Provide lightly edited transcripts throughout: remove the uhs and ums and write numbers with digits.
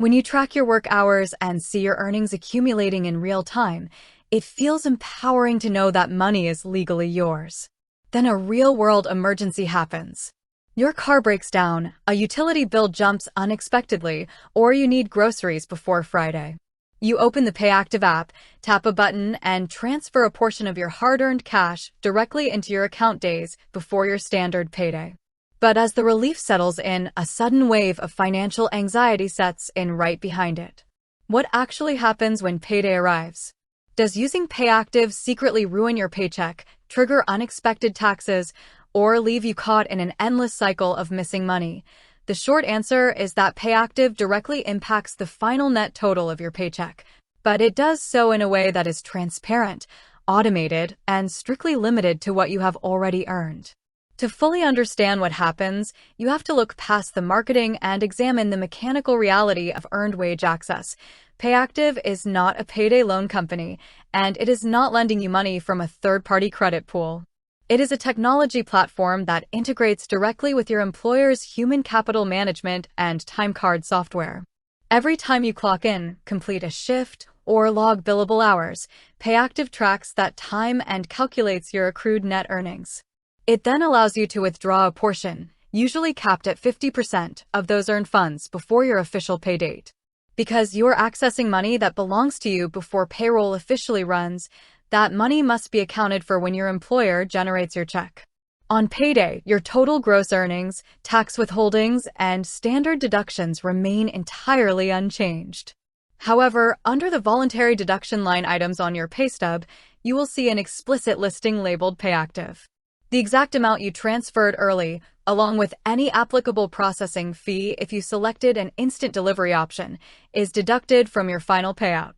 When you track your work hours and see your earnings accumulating in real time, it feels empowering to know that money is legally yours. Then a real-world emergency happens. Your car breaks down, a utility bill jumps unexpectedly, or you need groceries before Friday. You open the Payactiv app, tap a button, and transfer a portion of your hard-earned cash directly into your account days before your standard payday. But as the relief settles in, a sudden wave of financial anxiety sets in right behind it. What actually happens when payday arrives? Does using Payactiv secretly ruin your paycheck, trigger unexpected taxes, or leave you caught in an endless cycle of missing money? The short answer is that Payactiv directly impacts the final net total of your paycheck, but it does so in a way that is transparent, automated, and strictly limited to what you have already earned. To fully understand what happens, you have to look past the marketing and examine the mechanical reality of earned wage access. Payactiv is not a payday loan company, and it is not lending you money from a third-party credit pool. It is a technology platform that integrates directly with your employer's human capital management and time card software. Every time you clock in, complete a shift, or log billable hours, Payactiv tracks that time and calculates your accrued net earnings. It then allows you to withdraw a portion, usually capped at 50% of those earned funds before your official pay date. Because you're accessing money that belongs to you before payroll officially runs, that money must be accounted for when your employer generates your check. On payday, your total gross earnings, tax withholdings, and standard deductions remain entirely unchanged. However, under the voluntary deduction line items on your pay stub, you will see an explicit listing labeled Payactiv. The exact amount you transferred early, along with any applicable processing fee if you selected an instant delivery option, is deducted from your final payout.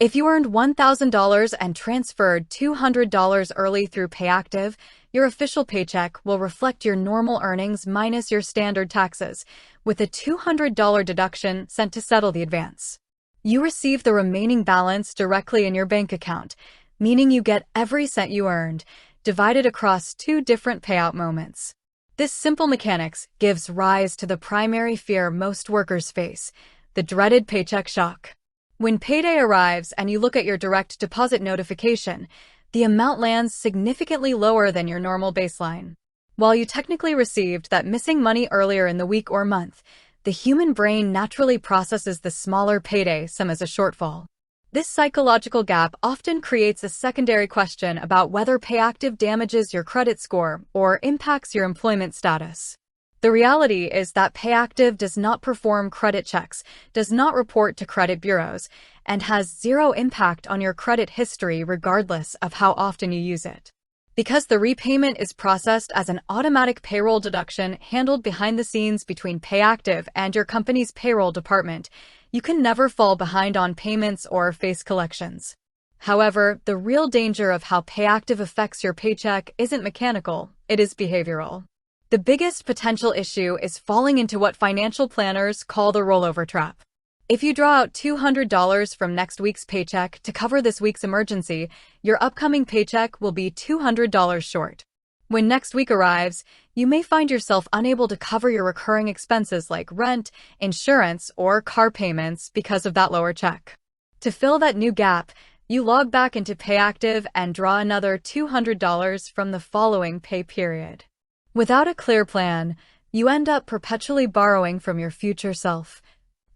If you earned $1,000 and transferred $200 early through Payactiv, your official paycheck will reflect your normal earnings minus your standard taxes, with a $200 deduction sent to settle the advance. You receive the remaining balance directly in your bank account, meaning you get every cent you earned, divided across two different payout moments. This simple mechanics gives rise to the primary fear most workers face, the dreaded paycheck shock. When payday arrives and you look at your direct deposit notification, the amount lands significantly lower than your normal baseline. While you technically received that missing money earlier in the week or month, the human brain naturally processes the smaller payday sum as a shortfall. This psychological gap often creates a secondary question about whether Payactiv damages your credit score or impacts your employment status. The reality is that Payactiv does not perform credit checks, does not report to credit bureaus, and has zero impact on your credit history regardless of how often you use it. Because the repayment is processed as an automatic payroll deduction handled behind the scenes between Payactiv and your company's payroll department, you can never fall behind on payments or face collections. However, the real danger of how Payactiv affects your paycheck isn't mechanical, it is behavioral. The biggest potential issue is falling into what financial planners call the rollover trap. If you draw out $200 from next week's paycheck to cover this week's emergency, your upcoming paycheck will be $200 short. When next week arrives, you may find yourself unable to cover your recurring expenses like rent, insurance, or car payments because of that lower check. To fill that new gap, you log back into Payactiv and draw another $200 from the following pay period. Without a clear plan, you end up perpetually borrowing from your future self,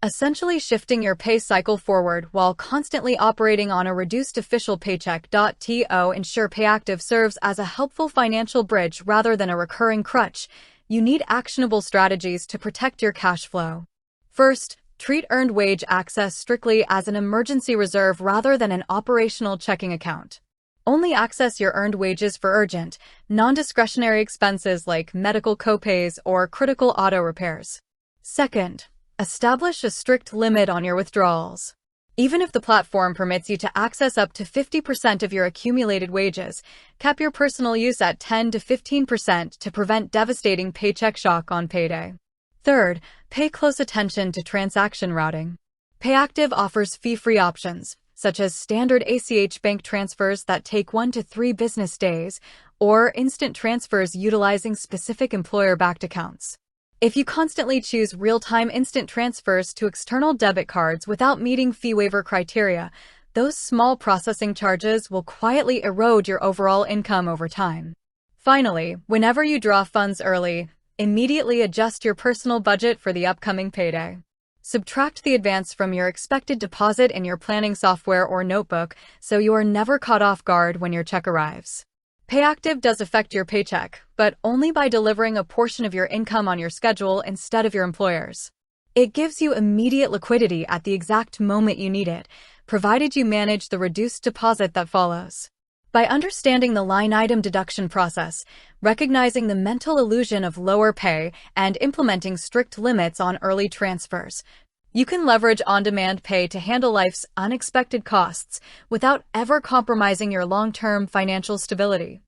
essentially shifting your pay cycle forward while constantly operating on a reduced official paycheck. To ensure Payactiv serves as a helpful financial bridge rather than a recurring crutch, you need actionable strategies to protect your cash flow. First, treat earned wage access strictly as an emergency reserve rather than an operational checking account. Only access your earned wages for urgent, non-discretionary expenses like medical copays or critical auto repairs. Second, establish a strict limit on your withdrawals. Even if the platform permits you to access up to 50% of your accumulated wages, cap your personal use at 10 to 15% to prevent devastating paycheck shock on payday. Third, pay close attention to transaction routing. Payactiv offers fee-free options, such as standard ACH bank transfers that take 1 to 3 business days, or instant transfers utilizing specific employer-backed accounts. If you constantly choose real-time instant transfers to external debit cards without meeting fee waiver criteria, those small processing charges will quietly erode your overall income over time. Finally, whenever you draw funds early, immediately adjust your personal budget for the upcoming payday. Subtract the advance from your expected deposit in your planning software or notebook so you are never caught off guard when your check arrives. Payactiv does affect your paycheck, but only by delivering a portion of your income on your schedule instead of your employer's. It gives you immediate liquidity at the exact moment you need it, provided you manage the reduced deposit that follows. By understanding the line item deduction process, recognizing the mental illusion of lower pay, and implementing strict limits on early transfers, you can leverage on-demand pay to handle life's unexpected costs without ever compromising your long-term financial stability.